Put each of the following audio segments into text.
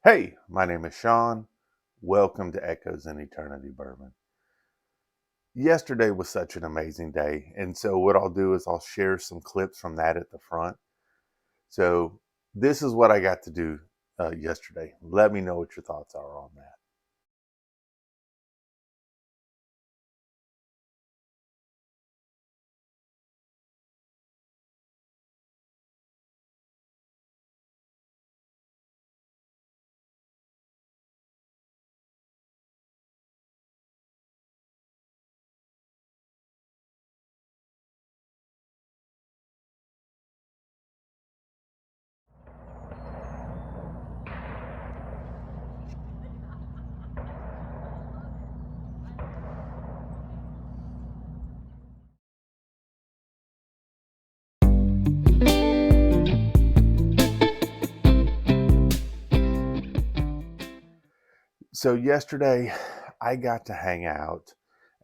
Hey, my name is Sean. Welcome to Echoes in Eternity Bourbon. Yesterday was such an amazing day, and so what I'll do is I'll share some clips from that at the front. So, this is what I got to do yesterday. Let me know what your thoughts are on that. So, yesterday I got to hang out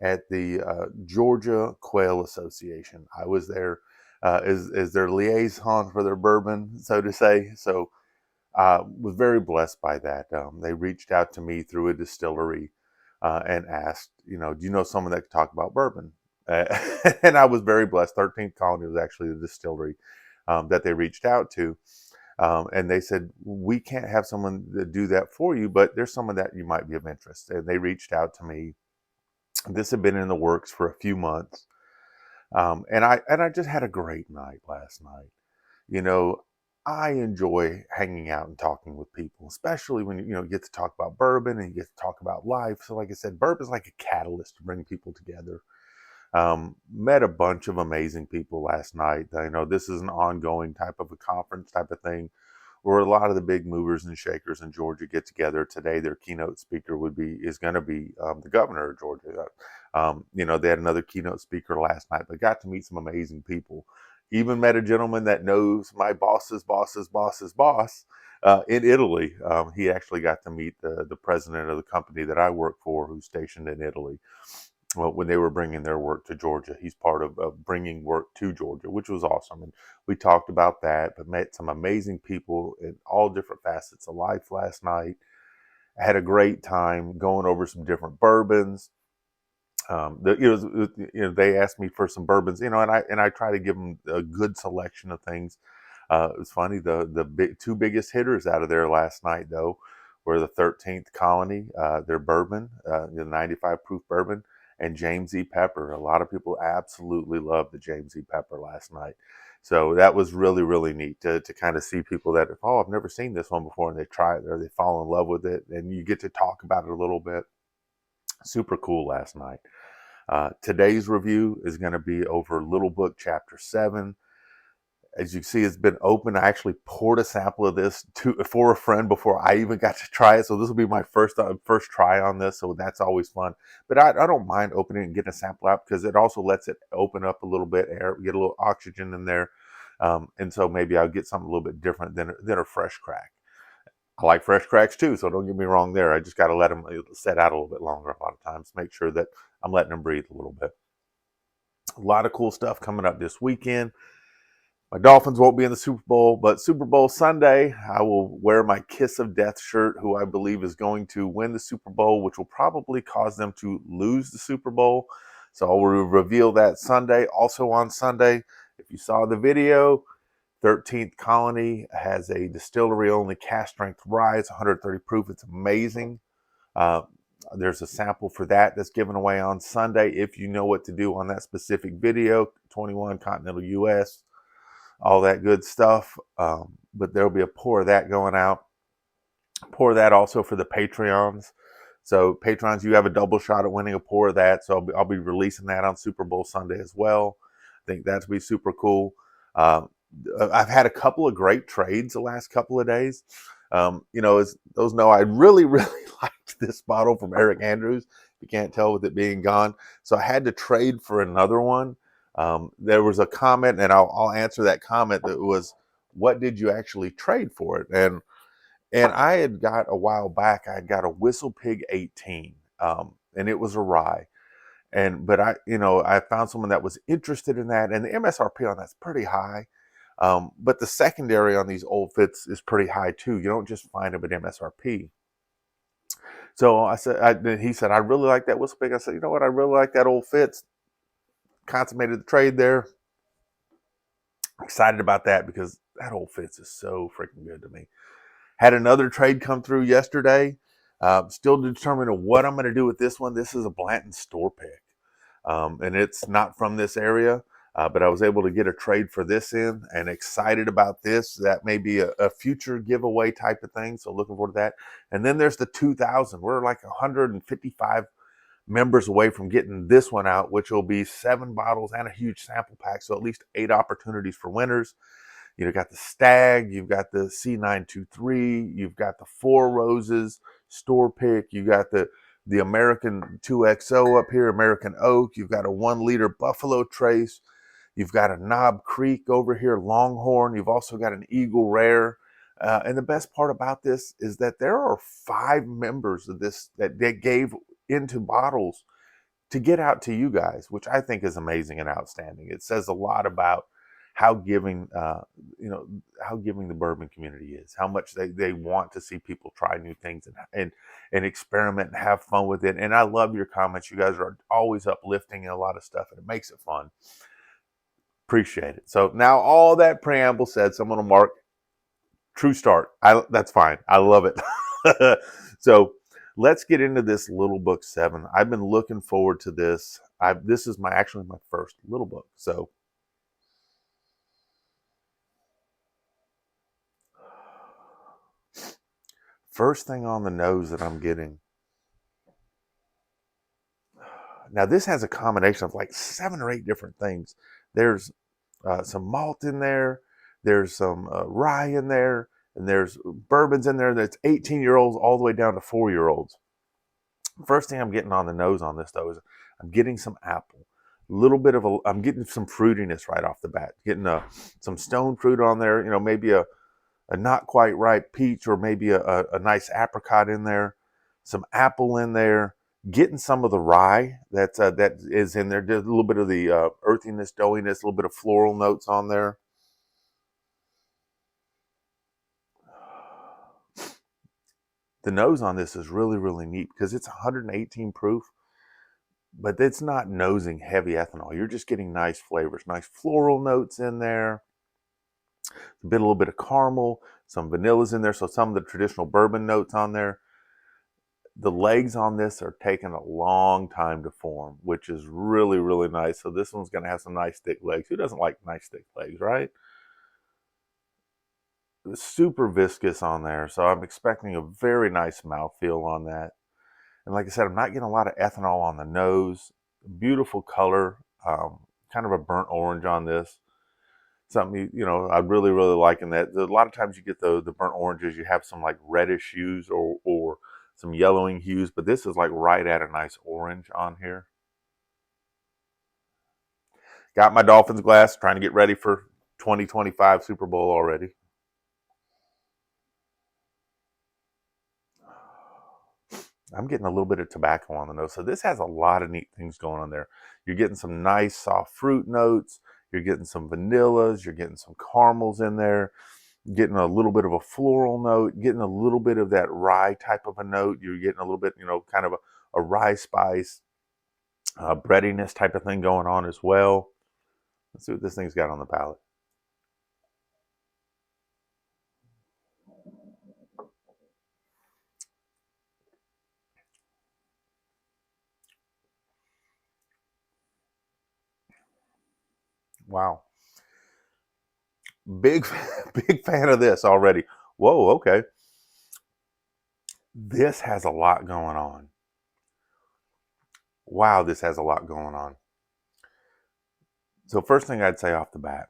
at the Georgia Quail Association. I was there as their liaison for their bourbon, so to say. So, was very blessed by that. They reached out to me through a distillery and asked, do you know someone that could talk about bourbon? Uh, and I was very blessed. 13th Colony was actually the distillery that they reached out to. And they said, we can't have someone to do that for you, but there's someone that you might be of interest. And they reached out to me. This had been in the works for a few months. And I just had a great night last night. You know, I enjoy hanging out and talking with people, especially when you get to talk about bourbon and you get to talk about life. So, like I said, bourbon is like a catalyst to bring people together. Met a bunch of amazing people last night. I know this is an ongoing type of a conference type of thing where a lot of the big movers and shakers in Georgia get together. Today, their keynote speaker is going to be the governor of Georgia. They had another keynote speaker last night, but got to meet some amazing people. Even met a gentleman that knows my boss's boss's boss's boss in Italy. He actually got to meet the president of the company that I work for, who's stationed in Italy. Well, when they were bringing their work to Georgia, he's part of bringing work to Georgia, which was awesome. And we talked about that, but met some amazing people in all different facets of life last night. I had a great time going over some different bourbons. They asked me for some bourbons, and I try to give them a good selection of things. It was funny. The two biggest hitters out of there last night, though, were the 13th Colony, their bourbon, the 95 proof bourbon, and James E. Pepper. A lot of people absolutely loved the James E. Pepper last night. So that was really, really neat to kind of see people that, oh, I've never seen this one before, and they try it or they fall in love with it, and you get to talk about it a little bit. Super cool last night. Today's review is going to be over Little Book Chapter 7. As you can see, it's been open. I actually poured a sample of this for a friend before I even got to try it. So this will be my first try on this. So that's always fun. But I don't mind opening and getting a sample out because it also lets it open up a little bit, air, get a little oxygen in there. And so maybe I'll get something a little bit different than a fresh crack. I like fresh cracks too, so don't get me wrong there. I just got to let them set out a little bit longer a lot of times. Make sure that I'm letting them breathe a little bit. A lot of cool stuff coming up this weekend. My Dolphins won't be in the Super Bowl, but Super Bowl Sunday, I will wear my Kiss of Death shirt, who I believe is going to win the Super Bowl, which will probably cause them to lose the Super Bowl. So I will reveal that Sunday. Also on Sunday, if you saw the video, 13th Colony has a distillery only cast strength rye. It's 130 proof. It's amazing. Uh, there's a sample for that that's given away on Sunday. If you know what to do on that specific video, 21 Continental US, all that good stuff. But there'll be a pour of that going out. Pour that also for the Patreons. So Patrons, you have a double shot at winning a pour of that. So I'll be releasing that on Super Bowl Sunday as well. I think that'll be super cool. Um, I've had a couple of great trades the last couple of days. As those know, I really, really liked this bottle from Eric Andrews. You can't tell with it being gone. So I had to trade for another one. There was a comment, and I'll answer that comment that was, what did you actually trade for it? And I had got a while back, I had got a Whistle Pig 18, and it was a rye. But I found someone that was interested in that, and the MSRP on that's pretty high. But the secondary on these old fits is pretty high too. You don't just find them at MSRP. So he said, I really like that whistle pick. I said, you know what? I really like that old Fitz. Consummated the trade there. Excited about that because that old Fitz is so freaking good to me. Had another trade come through yesterday. Still determining what I'm going to do with this one. This is a Blanton store pick. And it's not from this area. But I was able to get a trade for this in and excited about this. That may be a future giveaway type of thing. So looking forward to that. And then there's the 2000. We're like 155 members away from getting this one out, which will be 7 bottles and a huge sample pack. So at least 8 opportunities for winners. You know, got the Stag, you've got the C923, you've got the Four Roses store pick, you got the American 2XO up here, American Oak, you've got a 1-liter Buffalo Trace, you've got a Knob Creek over here, Longhorn, you've also got an Eagle Rare. And the best part about this is that there are 5 members of this that they gave into bottles to get out to you guys, which I think is amazing and outstanding. It says a lot about how giving, how giving the bourbon community is, how much they want to see people try new things and experiment and have fun with it. And I love your comments. You guys are always uplifting a lot of stuff, and it makes it fun. Appreciate it. So now all that preamble said, someone will mark true start. That's fine. I love it. So let's get into this Little Book 7. I've been looking forward to this. This is actually my first Little Book. So first thing on the nose that I'm getting. Now this has a combination of like 7 or 8 different things. There's some malt in there. There's some rye in there. And there's bourbons in there that's 18-year-olds all the way down to 4-year-olds. First thing I'm getting on the nose on this though is I'm getting some apple. I'm getting some fruitiness right off the bat. Getting some stone fruit on there. You know, maybe a not quite ripe peach or maybe a nice apricot in there. Some apple in there. Getting some of the rye that is in there. There's a little bit of the earthiness, doughiness, a little bit of floral notes on there. The nose on this is really, really neat because it's 118 proof, but it's not nosing heavy ethanol. You're just getting nice flavors, nice floral notes in there, a little bit of caramel, some vanillas in there, so some of the traditional bourbon notes on there. The legs on this are taking a long time to form, which is really, really nice. So this one's going to have some nice thick legs. Who doesn't like nice thick legs, right? It's super viscous on there, so I'm expecting a very nice mouthfeel on that. And like I said, I'm not getting a lot of ethanol on the nose. Beautiful color, kind of a burnt orange on this. Something, I'm really, really liking that. A lot of times you get the burnt oranges, you have some like reddish hues or some yellowing hues, but this is like right at a nice orange on here. Got my Dolphins glass, trying to get ready for 2025 Super Bowl already. I'm getting a little bit of tobacco on the nose. So this has a lot of neat things going on there. You're getting some nice soft fruit notes. You're getting some vanillas. You're getting some caramels in there. Getting a little bit of a floral note. Getting a little bit of that rye type of a note. You're getting a little bit, kind of a rye spice, breadiness type of thing going on as well. Let's see what this thing's got on the palate. Wow. Big fan of this already. Whoa, okay. This has a lot going on. Wow, this has a lot going on. So first thing I'd say off the bat,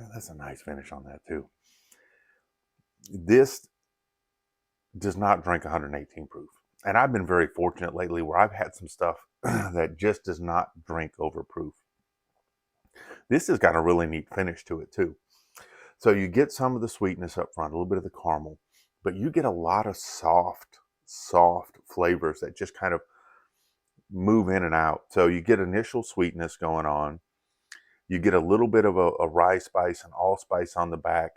yeah, that's a nice finish on that too. This does not drink 118 proof. And I've been very fortunate lately where I've had some stuff that just does not drink over proof. This has got a really neat finish to it too. So you get some of the sweetness up front, a little bit of the caramel, but you get a lot of soft flavors that just kind of move in and out. So you get initial sweetness going on. You get a little bit of a rye spice and allspice on the back,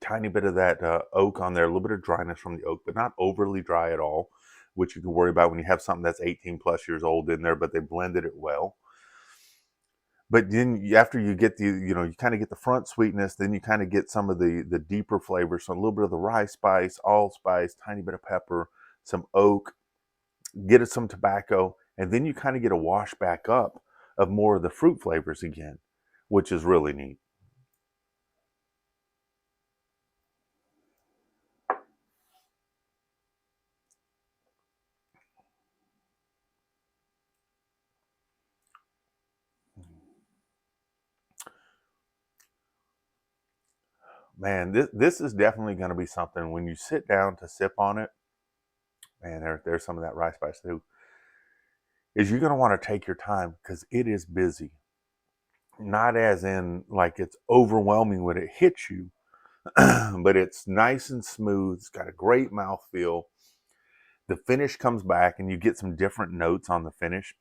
tiny bit of that oak on there, a little bit of dryness from the oak, but not overly dry at all, which you can worry about when you have something that's 18 plus years old in there, but they blended it well. But then after you get you kind of get the front sweetness, then you kind of get some of the deeper flavors. So a little bit of the rye spice, allspice, tiny bit of pepper, some oak, get it some tobacco, and then you kind of get a wash back up of more of the fruit flavors again, which is really neat. Man, this is definitely going to be something when you sit down to sip on it. Man, there's some of that rye spice too. Is you're going to want to take your time because it is busy. Not as in like it's overwhelming when it hits you, but it's nice and smooth. It's got a great mouthfeel. The finish comes back, and you get some different notes on the finish.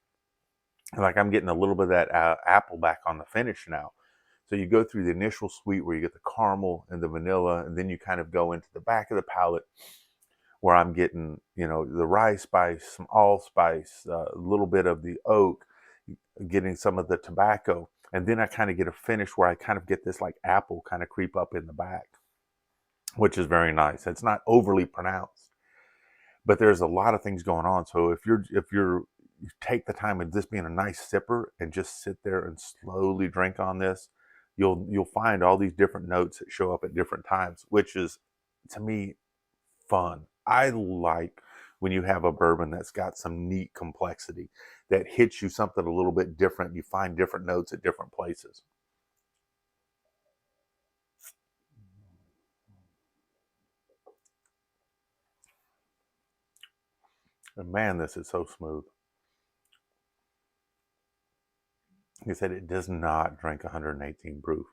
Like I'm getting a little bit of that apple back on the finish now. So you go through the initial sweet where you get the caramel and the vanilla, and then you kind of go into the back of the palate where I'm getting, the rye spice, some allspice, a little bit of the oak, getting some of the tobacco. And then I kind of get a finish where I kind of get this like apple kind of creep up in the back, which is very nice. It's not overly pronounced, but there's a lot of things going on. So you take the time of this being a nice sipper and just sit there and slowly drink on this, you'll find all these different notes that show up at different times, which is to me fun. I like when you have a bourbon that's got some neat complexity that hits you something a little bit different. You find different notes at different places. And man, this is so smooth. Like I said, it does not drink 118 proof.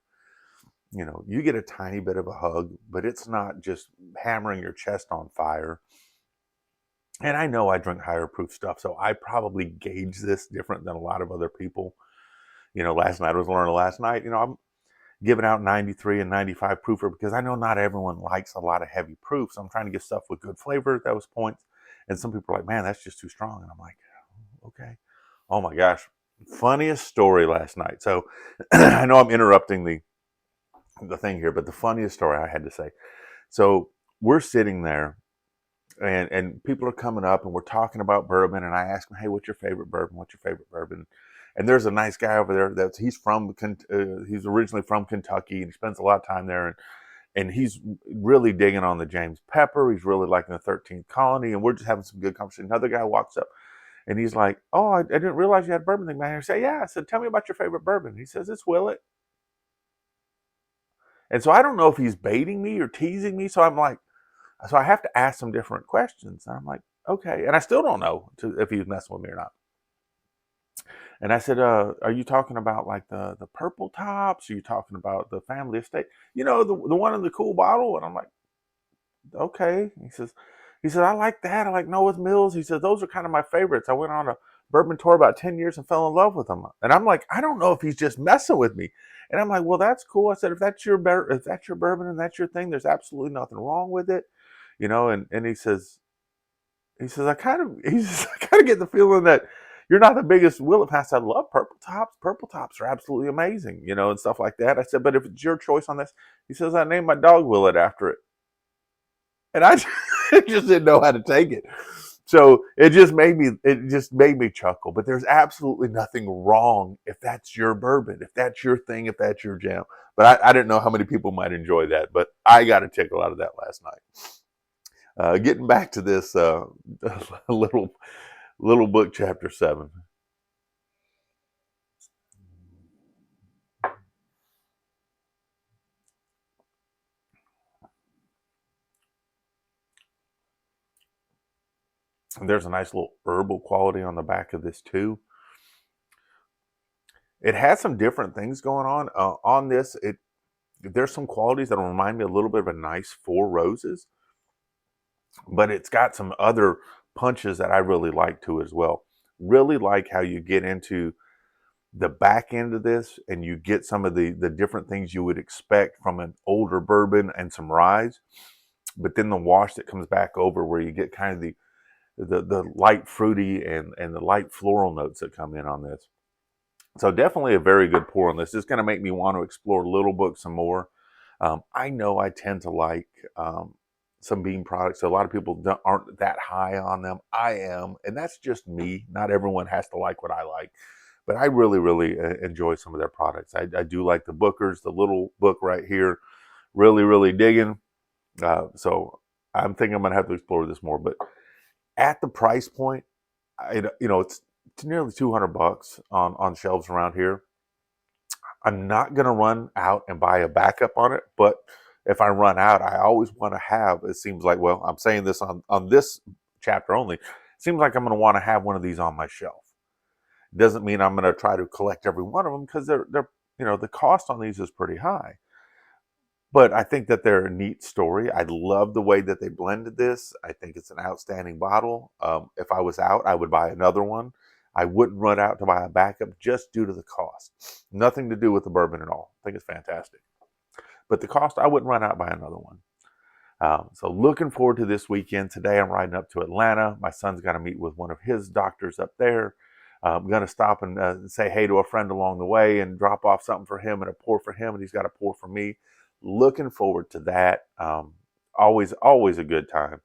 You get a tiny bit of a hug, but it's not just hammering your chest on fire. And I know I drink higher proof stuff, so I probably gauge this different than a lot of other people. Last night I was learning last night, I'm giving out 93 and 95 proofer because I know not everyone likes a lot of heavy proof. So I'm trying to get stuff with good flavor at those points. And some people are like, man, that's just too strong. And I'm like, okay. Oh my gosh. Funniest story last night. So I know I'm interrupting the thing here, but the funniest story I had to say. So we're sitting there and people are coming up and we're talking about bourbon, and I ask them, hey, what's your favorite bourbon? What's your favorite bourbon? And there's a nice guy over there he's originally from Kentucky, and he spends a lot of time there, and he's really digging on the James Pepper. He's really liking the 13th Colony, and we're just having some good conversation. Another guy walks up and he's like, oh, I didn't realize you had bourbon thing man. I say, yeah. I said, tell me about your favorite bourbon. He says, it's Willet. And so I don't know if he's baiting me or teasing me. So I have to ask some different questions. And I'm like, okay. And I still don't know if he's messing with me or not. And I said, are you talking about like the purple tops? Are you talking about the family estate? The one in the cool bottle? And I'm like, okay. He says, I like that. I like Noah's Mills. He says, those are kind of my favorites. I went on a bourbon tour about 10 years and fell in love with them. And I'm like, I don't know if he's just messing with me. And I'm like, well, that's cool. I said, if that's your bourbon and that's your thing, there's absolutely nothing wrong with it. And he says, I kind of get the feeling that you're not the biggest Willet fan. I love purple tops. Purple tops are absolutely amazing, and stuff like that. I said, but if it's your choice on this, he says, I named my dog Willet after it. And I just didn't know how to take it. So it just made me chuckle. But there's absolutely nothing wrong if that's your bourbon, if that's your thing, if that's your jam. But I didn't know how many people might enjoy that. But I got a tickle out of that last night. Getting back to this little book, chapter 7. There's a nice little herbal quality on the back of this too. It has some different things going on this. There's some qualities that remind me a little bit of a nice Four Roses, but it's got some other punches that I really like too as well. Really like how you get into the back end of this, and you get some of the different things you would expect from an older bourbon and some rye, but then the wash that comes back over, where you get kind of the light fruity and the light floral notes that come in on this. So definitely a very good pour on this. It's going to make me want to explore Little Book some more. I know I tend to like some bean products. A lot of people aren't that high on them. I am, and that's just me. Not everyone has to like what I like, but I really, really enjoy some of their products. I do like the Bookers, the Little Book right here. Really, really digging. So I'm thinking I'm going to have to explore this more. But at the price point, it's nearly $200 on shelves around here. I'm not going to run out and buy a backup on it, but if I run out, I always want to have, it seems like, well, I'm saying this on this chapter only, it seems like I'm going to want to have one of these on my shelf. Doesn't mean I'm going to try to collect every one of them, because they're the cost on these is pretty high. But I think that they're a neat story. I love the way that they blended this. I think it's an outstanding bottle. If I was out, I would buy another one. I wouldn't run out to buy a backup just due to the cost. Nothing to do with the bourbon at all. I think it's fantastic. But the cost, I wouldn't run out by another one. So looking forward to this weekend. Today I'm riding up to Atlanta. My son's got to meet with one of his doctors up there. I'm going to stop and say hey to a friend along the way and drop off something for him and a pour for him, and he's got a pour for me. Looking forward to that. Always a good time.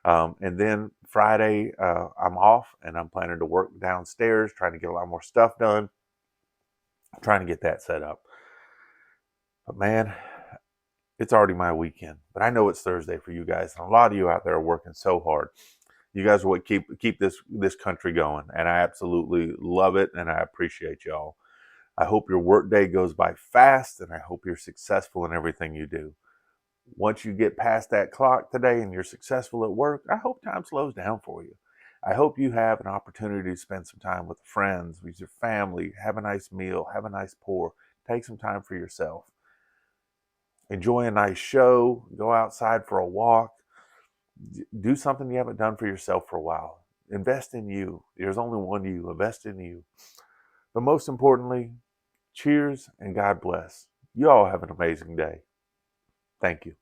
And then Friday, I'm off, and I'm planning to work downstairs, trying to get a lot more stuff done, trying to get that set up. But man, it's already my weekend. But I know it's Thursday for you guys, and a lot of you out there are working so hard. You guys are what keep this country going, and I absolutely love it, and I appreciate y'all. I hope your work day goes by fast, and I hope you're successful in everything you do. Once you get past that clock today and you're successful at work, I hope time slows down for you. I hope you have an opportunity to spend some time with friends, with your family, have a nice meal, have a nice pour, take some time for yourself. Enjoy a nice show, go outside for a walk, do something you haven't done for yourself for a while. Invest in you. There's only one you. Invest in you. But most importantly, cheers and God bless. You all have an amazing day. Thank you.